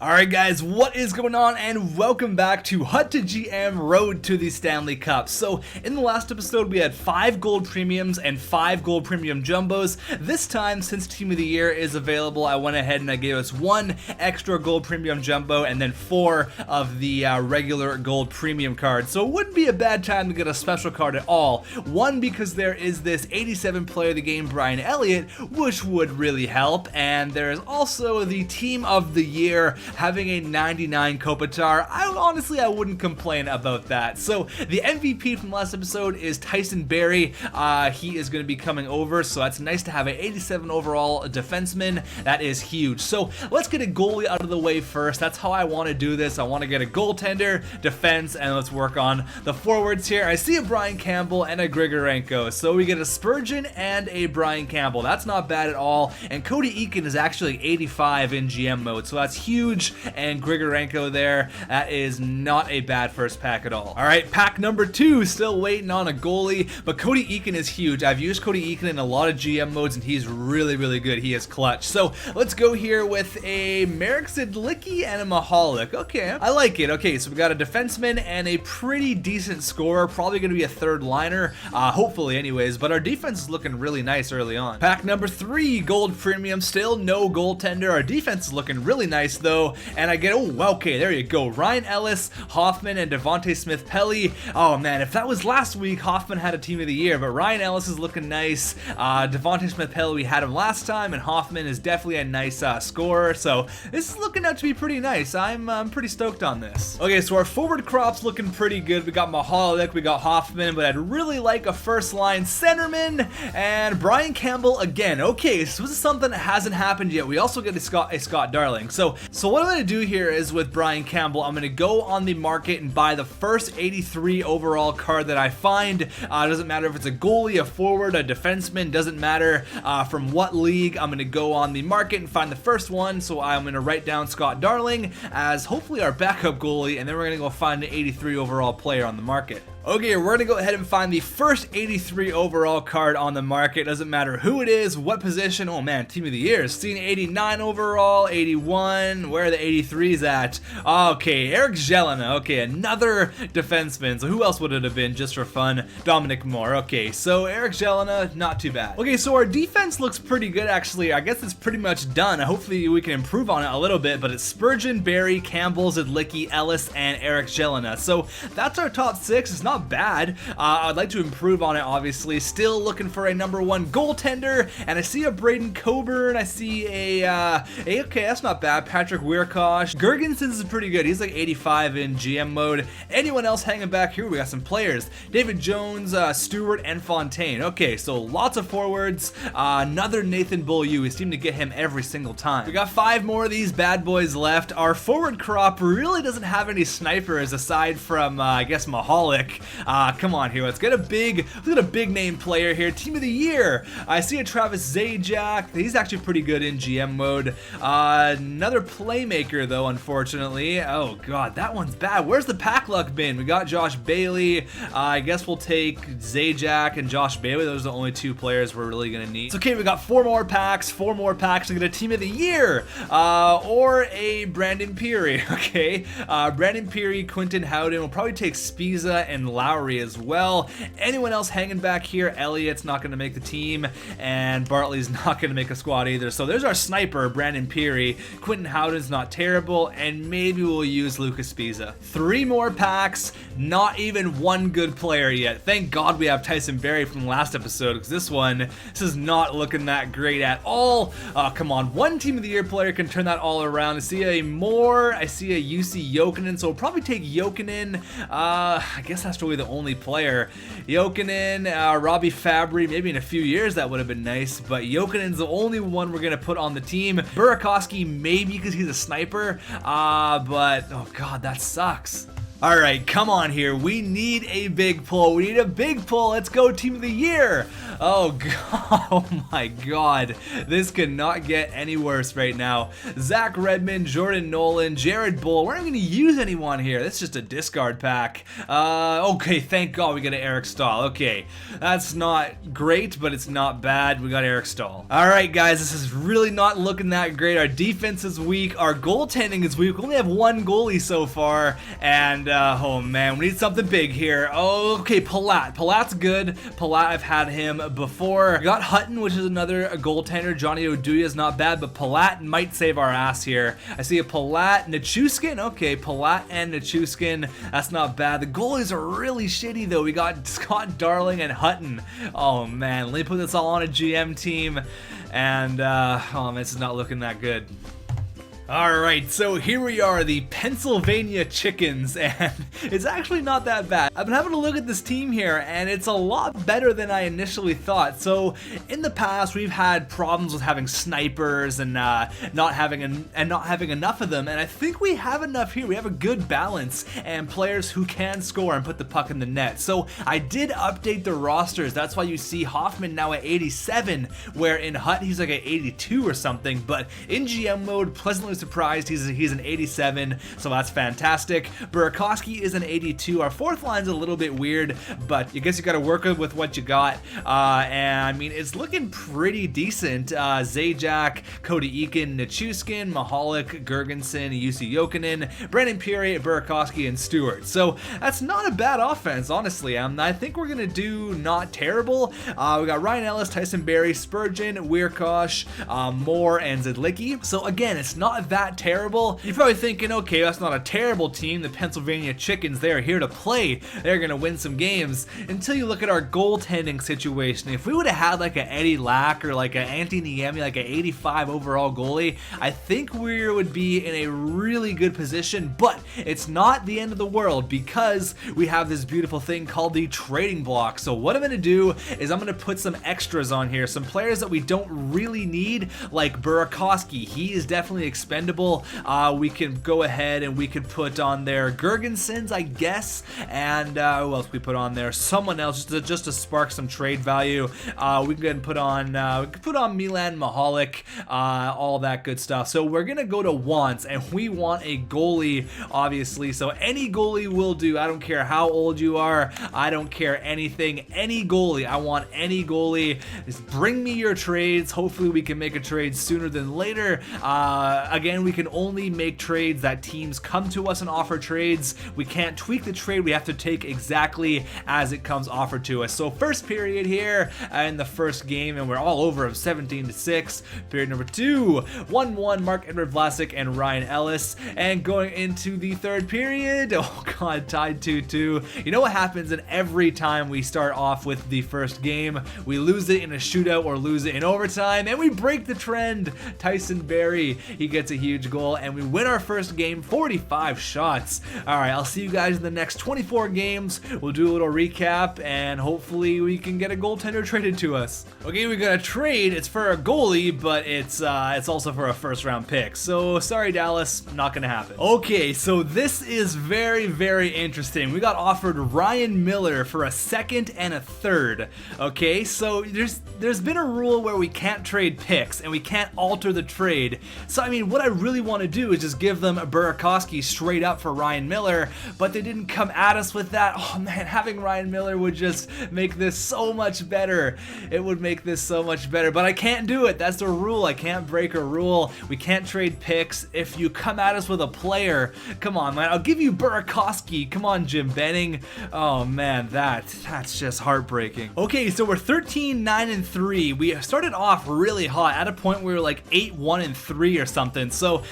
Alright guys, what is going on, and welcome back to xTechGaming Road to the Stanley Cup. So in the last episode we had 5 gold premiums and 5 gold premium jumbos. This time, since Team of the Year is available, I went ahead and I gave us 1 extra gold premium jumbo and then 4 of the regular gold premium cards. So it wouldn't be a bad time to get a special card at all. 1, because there is this 87 player of the game Brian Elliott, which would really help, and there's also the Team of the Year having a 99 Kopitar. I wouldn't complain about that. So the MVP from last episode is Tyson Barrie. He is going to be coming over, so that's nice to have an 87 overall defenseman. That is huge. So let's get a goalie out of the way first. That's how I want to do this. I want to get a goaltender, defense, and let's work on the forwards here. I see a Brian Campbell and a Grigorenko. So we get a Spurgeon and a Brian Campbell. That's not bad at all. And Cody Eakin is actually 85 in GM mode, so that's huge. And Grigorenko there, that is not a bad first pack at all. Alright, pack number 2, still waiting on a goalie, but Cody Eakin is huge. I've used Cody Eakin in a lot of GM modes, and he's really good. He is clutch. So let's go here with a Marek Zidlicki and a Mahalik. Okay, I like it. Okay, so we got a defenseman and a pretty decent scorer, probably going to be a third liner, hopefully anyways, but our defense is looking really nice early on. Pack number 3, gold premium, still no goaltender. Our defense is looking really nice though. And I get, oh, okay, there you go. Ryan Ellis, Hoffman, and Devontae Smith-Pelly. Oh, man, if that was last week, Hoffman had a Team of the Year, but Ryan Ellis is looking nice. Devontae Smith-Pelly, we had him last time, and Hoffman is definitely a nice scorer, so this is looking out to be pretty nice. I'm pretty stoked on this. Okay, so our forward crop's looking pretty good. We got Mahalik, we got Hoffman, but I'd really like a first-line centerman, and Brian Campbell again. Okay, so this is something that hasn't happened yet. We also get a Scott Darling. So what I'm going to do here is with Brian Campbell, I'm going to go on the market and buy the first 83 overall card that I find. Doesn't matter if it's a goalie, a forward, a defenseman, doesn't matter from what league. I'm going to go on the market and find the first one. So I'm going to write down Scott Darling as hopefully our backup goalie, and then we're going to go find an 83 overall player on the market. Okay, we're going to go ahead and find the first 83 overall card on the market. Doesn't matter who it is, what position. Oh man, Team of the Year. Seen 89 overall, 81. Where are the 83s at? Okay, Eric Jelena. Okay, another defenseman. So who else would it have been just for fun? Dominic Moore. Okay, so Eric Jelena, not too bad. Okay, so our defense looks pretty good actually. I guess it's pretty much done. Hopefully we can improve on it a little bit, but it's Spurgeon, Barrie, Campbell, Zidlicki, Ellis, and Eric Jelena. So that's our top 6. It's not bad. I'd like to improve on it, obviously. Still looking for a number 1 goaltender, and I see a Braden Coburn. I see okay, that's not bad. Patrick Weirkosh. Gergensons is pretty good. He's like 85 in GM mode. Anyone else hanging back here? We got some players. David Jones, Stewart, and Fontaine. Okay, so lots of forwards. Another Nathan Beaulieu. We seem to get him every single time. We got 5 more of these bad boys left. Our forward crop really doesn't have any snipers aside from, I guess, Mahalik. Come on here. Let's get a big name player here. Team of the Year. I see a Travis Zajac. He's actually pretty good in GM mode. Another playmaker though, unfortunately. Oh god, that one's bad. Where's the pack luck been? We got Josh Bailey. I guess we'll take Zajac and Josh Bailey. Those are the only 2 players we're really gonna need. It's okay, we got 4 more packs to get a Team of the Year. Or a Brandon Peary. Okay. Brandon Peary, Quinton Howden. We'll probably take Spiza and Lowry as well. Anyone else hanging back here? Elliott's not going to make the team, and Bartley's not going to make a squad either. So there's our sniper, Brandon Peary. Quinton Howden's not terrible, and maybe we'll use Lucas Spiza. 3 more packs, not even 1 good player yet. Thank God we have Tyson Barrie from the last episode, because this is not looking that great at all. Come on, 1 Team of the Year player can turn that all around. I see a Moore, I see a UC Jokinen, so we'll probably take Jokinen. I guess that's really the only player. Jokinen, Robbie Fabry, maybe in a few years that would have been nice, but Jokinen's the only one we're going to put on the team. Burakovsky, maybe because he's a sniper, but oh god, that sucks. Alright, come on here. We need a big pull. We need a big pull. Let's go Team of the Year. Oh god, oh my god, this could not get any worse right now. Zach Redmond, Jordan Nolan, Jared Bull. We're not going to use anyone here. That's just a discard pack. Okay, thank god we got an Eric Stahl. Okay, that's not great, but it's not bad. We got Eric Stahl. Alright guys, this is really not looking that great. Our defense is weak, our goaltending is weak. We only have one goalie so far, and oh man, we need something big here. Okay, Palat's good. Palat, I've had him before. We got Hutton, which is another goaltender. Johnny Oduya is not bad, but Palat might save our ass here. I see a Palat, Nichushkin. Okay, Palat and Nichushkin. That's not bad. The goalies are really shitty though. We got Scott Darling and Hutton. Oh man, let me put this all on a GM team, and oh man, this is not looking that good. Alright, so here we are, the Pennsylvania Chickens, and it's actually not that bad. I've been having a look at this team here, and it's a lot better than I initially thought. So, in the past, we've had problems with having snipers and not having enough of them, and I think we have enough here. We have a good balance, and players who can score and put the puck in the net. So, I did update the rosters. That's why you see Hoffman now at 87, where in Hut, he's like at 82 or something, but in GM mode, pleasantly surprised he's an 87, so that's fantastic. Burakovsky is an 82. Our fourth line's a little bit weird, but I guess you got to work with what you got, and I mean it's looking pretty decent. Zajac, Cody Eakin, Nichushkin, Mahalik, Gergensen, Jussi Jokinen, Brandon Pierre, Burakovsky, and Stewart. So that's not a bad offense, honestly. I think we're gonna do not terrible. We got Ryan Ellis, Tyson Barrie, Spurgeon, Wierkosh, Moore, and Zedlicki. So again, it's not that terrible. You're probably thinking, okay, that's not a terrible team. The Pennsylvania Chickens, they're here to play. They're gonna win some games. Until you look at our goaltending situation. If we would have had like an Eddie Lack or like an Antti Niemi, like an 85 overall goalie, I think we would be in a really good position, but it's not the end of the world because we have this beautiful thing called the trading block. So what I'm gonna do is I'm gonna put some extras on here, some players that we don't really need, like Burakovsky. He is definitely expendable. We can go ahead and we could put on there Gergensens, I guess, and who else we put on there? Someone else just to spark some trade value. We can go ahead and put on Milan Mahalik, all that good stuff. So we're gonna go to wants, and we want a goalie, obviously. So any goalie will do. I don't care how old you are. I don't care anything. Any goalie. I want any goalie. Just bring me your trades. Hopefully we can make a trade sooner than later. Again, we can only make trades that teams come to us and offer trades. We can't tweak the trade. We have to take exactly as it comes offered to us. So first period here in the first game, and we're all over of 17-6. Period number 2, 1-1, Marc-Edouard Vlasic and Ryan Ellis. And going into the third period, oh god, tied 2-2. You know what happens in every time we start off with the first game? We lose it in a shootout or lose it in overtime, and we break the trend. Tyson Barrie, he gets a huge goal, and we win our first game, 45 shots. Alright, I'll see you guys in the next 24 games. We'll do a little recap, and hopefully we can get a goaltender traded to us. Okay, we got a trade. It's for a goalie, but it's also for a first round pick. So sorry Dallas, not gonna happen. Okay, so this is very, very interesting. We got offered Ryan Miller for a second and a third. Okay, so there's been a rule where we can't trade picks and we can't alter the trade. So I mean, what I really want to do is just give them Burakovsky straight up for Ryan Miller, but they didn't come at us with that. Oh man, having Ryan Miller would just make this so much better. It would make this so much better, but I can't do it. That's the rule. I can't break a rule. We can't trade picks. If you come at us with a player, come on man, I'll give you Burakovsky. Come on, Jim Benning. Oh man, that's just heartbreaking. Okay, so we're 13-9-3. We started off really hot at a point where we were like 8-1-3 or something. So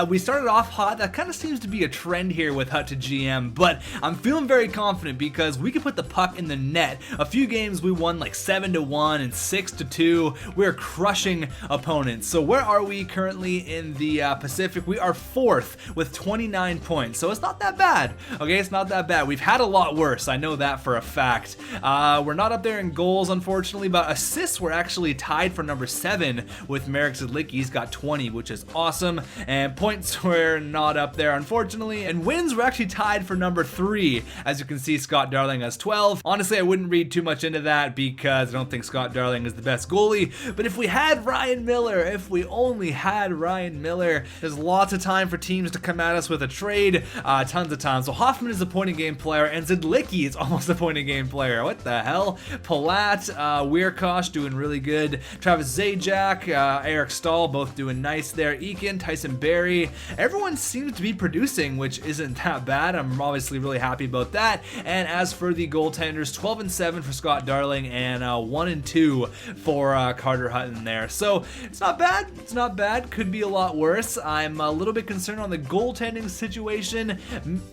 we started off hot. That kind of seems to be a trend here with Hut to GM, but I'm feeling very confident because we can put the puck in the net. A few games we won like 7-1 and 6-2. We're crushing opponents. So where are we currently in the Pacific? We are 4th with 29 points. So it's not that bad. Okay, it's not that bad. We've had a lot worse. I know that for a fact. We're not up there in goals, unfortunately, but assists we're actually tied for number 7 with Marek Zedlicki. He's got 20, which is awesome. awesome. And points were not up there, unfortunately. And wins were actually tied for number 3. As you can see, Scott Darling has 12. Honestly, I wouldn't read too much into that because I don't think Scott Darling is the best goalie. But if we had Ryan Miller, if we only had Ryan Miller, there's lots of time for teams to come at us with a trade. Tons of time. So Hoffman is a point of game player, and Zidlicki is almost a point of game player. What the hell? Palat, Weirkosh doing really good. Travis Zajac, Eric Stahl both doing nice there. Eakin, Tyson Berry. Everyone seems to be producing, which isn't that bad. I'm obviously really happy about that. And as for the goaltenders, 12-7 for Scott Darling and 1-2 for Carter Hutton there. So it's not bad. It's not bad. Could be a lot worse. I'm a little bit concerned on the goaltending situation.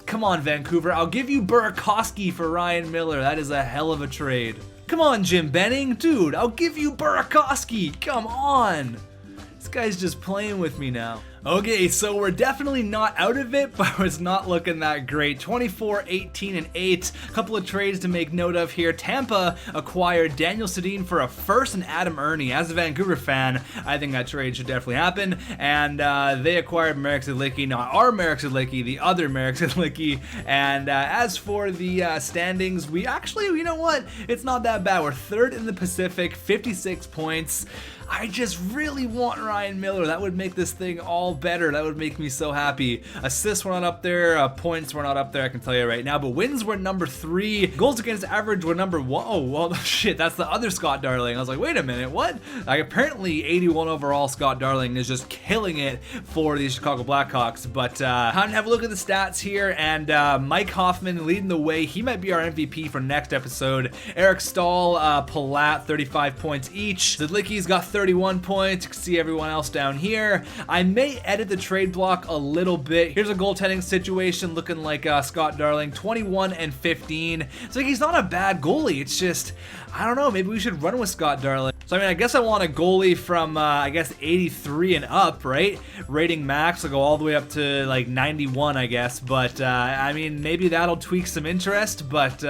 Come on, Vancouver. I'll give you Burakovsky for Ryan Miller. That is a hell of a trade. Come on, Jim Benning. Dude, I'll give you Burakovsky. Come on. This guy's just playing with me now. Okay, so we're definitely not out of it, but it's not looking that great. 24, 18, and 8. A couple of trades to make note of here. Tampa acquired Daniel Sedin for a first and Adam Ernie. As a Vancouver fan, I think that trade should definitely happen. And they acquired Marek Zidlicki, not our Marek Zidlicki, the other Marek Zidlicki. And as for the standings, we actually, you know what? It's not that bad. We're 3rd in the Pacific, 56 points. I just really want Ryan Miller. That would make this thing all better. That would make me so happy. Assists were not up there. Points were not up there, I can tell you right now. But wins were number 3. Goals against average were number 1. Oh, well, shit, that's the other Scott Darling. I was like, wait a minute, what? Like, apparently 81 overall Scott Darling is just killing it for the Chicago Blackhawks. But time to have a look at the stats here. And Mike Hoffman leading the way. He might be our MVP for next episode. Eric Stahl, Palat, 35 points each. Zidlicki's got 31 points. You can see everyone else down here. I may edit the trade block a little bit. Here's a goaltending situation looking like Scott Darling, 21 and 15. So he's not a bad goalie. It's just, I don't know, maybe we should run with Scott Darling. So I mean, I guess I want a goalie from, I guess 83 and up, right? Rating max will go all the way up to like 91, I guess. But I mean, maybe that'll tweak some interest, but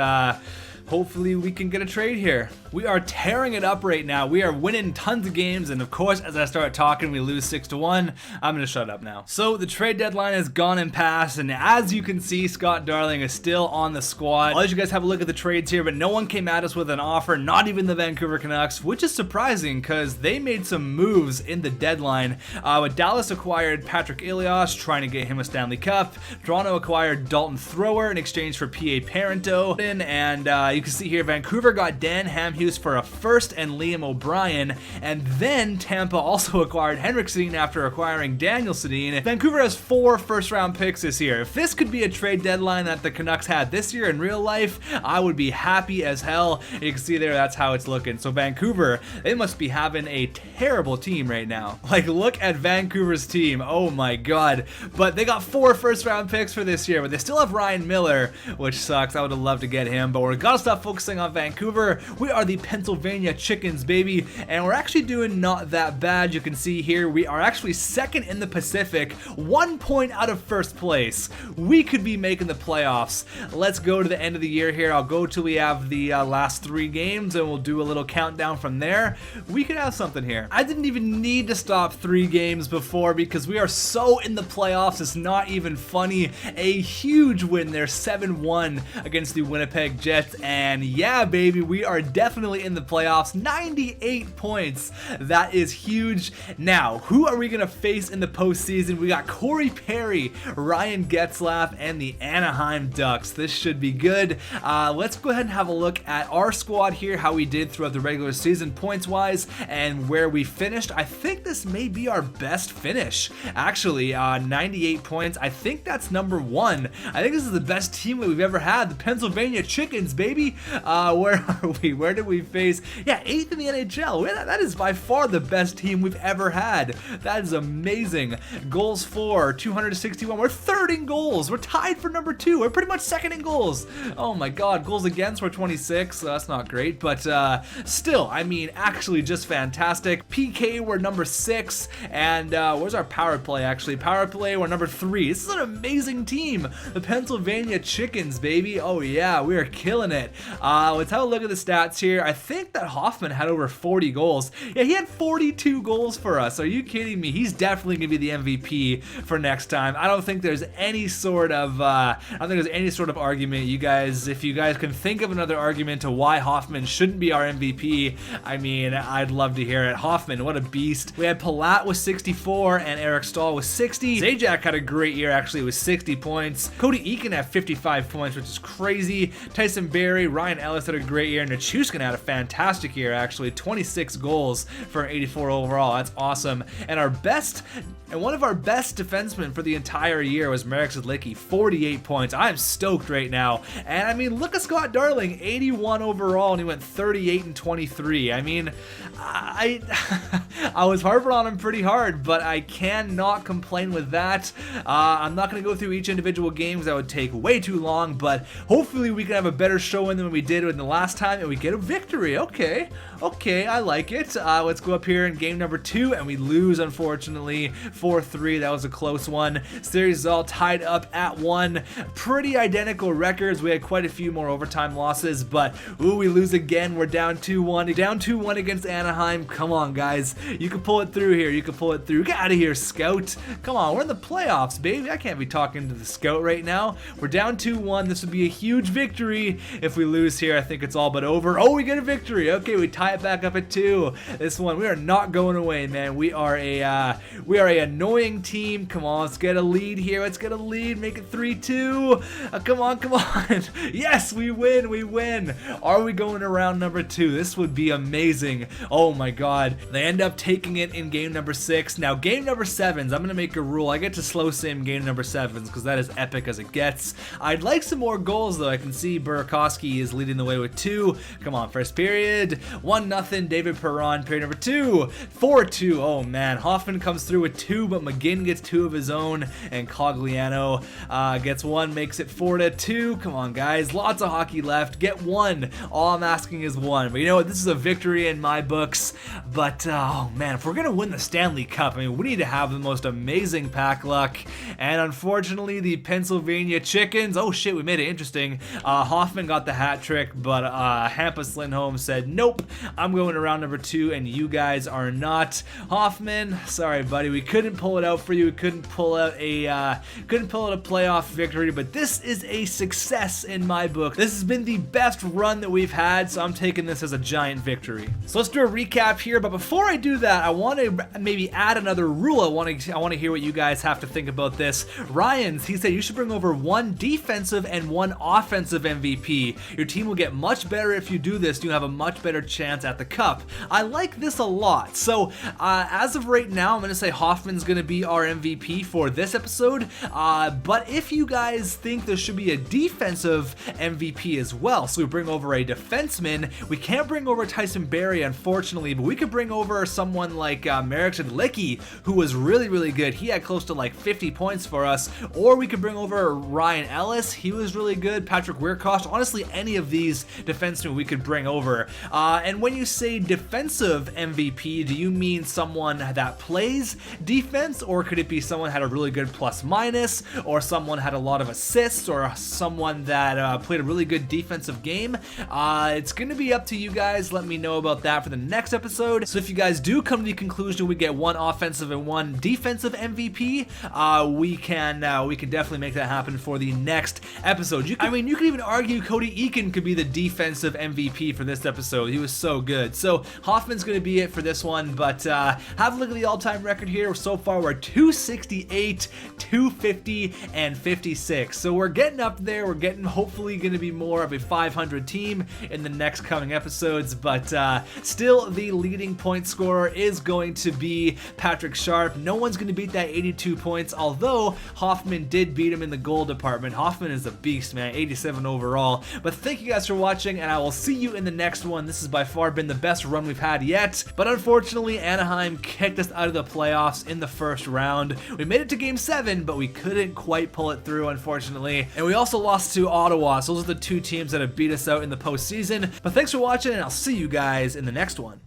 hopefully we can get a trade here. We are tearing it up right now. We are winning tons of games, and of course, as I start talking, we lose 6-1. I'm gonna shut up now. So the trade deadline has gone and passed, and as you can see, Scott Darling is still on the squad. I'll let you guys have a look at the trades here, but no one came at us with an offer, not even the Vancouver Canucks, which is surprising because they made some moves in the deadline. But Dallas acquired Patrick Ilias, trying to get him a Stanley Cup. Toronto acquired Dalton Thrower in exchange for P.A. Parento, and you can see here, Vancouver got Dan Hamhuis for a first and Liam O'Brien, and then Tampa also acquired Henrik Sedin after acquiring Daniel Sedin. Vancouver has 4 first-round picks this year. If this could be a trade deadline that the Canucks had this year in real life, I would be happy as hell. You can see there, that's how it's looking. So Vancouver, they must be having a terrible team right now. Like, look at Vancouver's team. Oh my god. But they got 4 first-round picks for this year, but they still have Ryan Miller, which sucks. I would have loved to get him, but we're gonna stop focusing on Vancouver. We are the Pennsylvania Chickens, baby, and we're actually doing not that bad. You can see here we are actually 2nd in the Pacific, 1 point out of 1st place. We could be making the playoffs. Let's go to the end of the year here. I'll go till we have the last 3 games, and we'll do a little countdown from there. We could have something here. I didn't even need to stop 3 games before because we are so in the playoffs, it's not even funny. A huge win there, 7-1 against the Winnipeg Jets, and yeah, baby, we are definitely in the playoffs. 98 points. That is huge. Now, who are we going to face in the postseason? We got Corey Perry, Ryan Getzlaf, and the Anaheim Ducks. This should be good. Let's go ahead and have a look at our squad here, how we did throughout the regular season points-wise, and where we finished. I think this may be our best finish. Actually, 98 points. I think that's number 1. I think this is the best team that we've ever had. The Pennsylvania Chickens, baby. Where are we? Where did we face? Yeah, 8th in the NHL. That is by far the best team we've ever had. That is amazing. Goals for 261. We're 3rd in goals. We're tied for number 2. We're pretty much 2nd in goals. Oh my god. Goals against, we're 26. So that's not great, but still, I mean, actually just fantastic. PK, we're number 6. And where's our power play actually? Power play, we're number 3. This is an amazing team. The Pennsylvania Chickens, baby. Oh yeah, we are killing it. Let's have a look at the stats here. I think that Hoffman had over 40 goals. Yeah, he had 42 goals for us. Are you kidding me? He's definitely gonna be the MVP for next time. I don't think there's any sort of argument. You guys, if you guys can think of another argument to why Hoffman shouldn't be our MVP, I mean, I'd love to hear it. Hoffman, what a beast. We had Palat with 64 and Eric Stahl with 60. Zajac had a great year, actually, with 60 points. Cody Eakin had 55 points, which is crazy. Tyson Barrie, Ryan Ellis had a great year. Nichushkin had a fantastic year, actually. 26 goals for an 84 overall. That's awesome. And one of our best defensemen for the entire year was Marek Zidlicki, 48 points. I'm stoked right now. And I mean, look at Scott Darling, 81 overall, and he went 38 and 23. I mean, I was harping on him pretty hard, but I cannot complain with that. I'm not going to go through each individual game because that would take way too long, but hopefully we can have a better showing than we did in the last time, and we get a victory. Okay, I like it. Let's go up here in game number 2, and we lose, unfortunately, 4-3. That was a close one. Series is all tied up at 1. Pretty identical records. We had quite a few more overtime losses, but we lose again. We're down 2-1. Down 2-1 against Anaheim. Come on, guys. You can pull it through here. You can pull it through. Get out of here, Scout. Come on, we're in the playoffs, baby. I can't be talking to the Scout right now. We're down 2-1. This would be a huge victory. If we lose here, I think it's all but over. Oh, we get a victory. Okay, we tie it back up at 2. This one, we are not going away, man. We are a annoying team. Come on, let's get a lead here. Let's get a lead. Make it 3-2. Come on. Yes, we win. Are we going to round number 2? This would be amazing. Oh my god. They end up taking it in game number 6. Now, game number 7s, I'm going to make a rule. I get to slow sim game number 7s because that is epic as it gets. I'd like some more goals, though. I can see Burakovsky is leading the way with 2. Come on, first period. 1-0, David Perron. Period number 2. 4-2. Oh man, Hoffman comes through with 2, but McGinn gets 2 of his own, and Cogliano gets 1, makes it 4-2. Come on, guys. Lots of hockey left. Get 1. All I'm asking is 1. But you know what? This is a victory in my books. But, oh man, if we're going to win the Stanley Cup, I mean, we need to have the most amazing pack luck. And unfortunately, the Pennsylvania Chickens, oh shit, we made it interesting. Hoffman got the hat trick, but Hampus Lindholm said, nope, I'm going to round number 2, and you guys are not. Hoffman, sorry, buddy, we couldn't pull it out for you. We couldn't pull out a playoff victory, but this is a success in my book. This has been the best run that we've had, so I'm taking this as a giant victory. So let's do a recap here, but before I do that, I want to maybe add another rule. I want to hear what you guys have to think about this. Ryan's, he said you should bring over 1 defensive and 1 offensive MVP. Your team will get much better if you do this. You have a much better chance at the cup. I like this a lot. So as of right now, I'm going to say Hoffman's going to be our MVP for this episode, but if you guys think there should be a defensive MVP as well, so we bring over a defenseman. We can't bring over Tyson Barrie, unfortunately, but we could bring over someone like Marek Zidlicki, who was really good. He had close to like 50 points for us. Or we could bring over Ryan Ellis. He was really good. Patrick Weirkosh. Honestly, any of these defensemen we could bring over. And when you say defensive MVP, do you mean someone that plays defense, or could it be someone had a really good plus minus, or someone had a lot of assists, or someone that played a really good defensive game? It's going to be up to you guys. Let me know about that for the next episode. So if you guys do come to the conclusion we get 1 offensive and 1 defensive MVP, we can definitely make that happen for the next episode. You could even argue Cody Eakin could be the defensive MVP for this episode. He was so good. So Hoffman's going to be it for this one, but have a look at the all-time record here. So far we're 268, 250, and 56. So we're getting up there. We're getting hopefully going to be more of a 500 team in the next coming episodes, but still the leading point scorer is going to be Patrick Sharp. No one's going to beat that 82 points, although Hoffman did beat him in the goal department. Hoffman is a beast, man, 87 overall. But thank you guys for watching, and I will see you in the next one. This has by far been the best run we've had yet, but unfortunately Anaheim kicked us out of the playoffs in the first round. We made it to game 7, but we couldn't quite pull it through, unfortunately, and we also lost to Ottawa. So those are the 2 teams that have beat us out in the postseason. But thanks for watching, and I'll see you guys in the next one.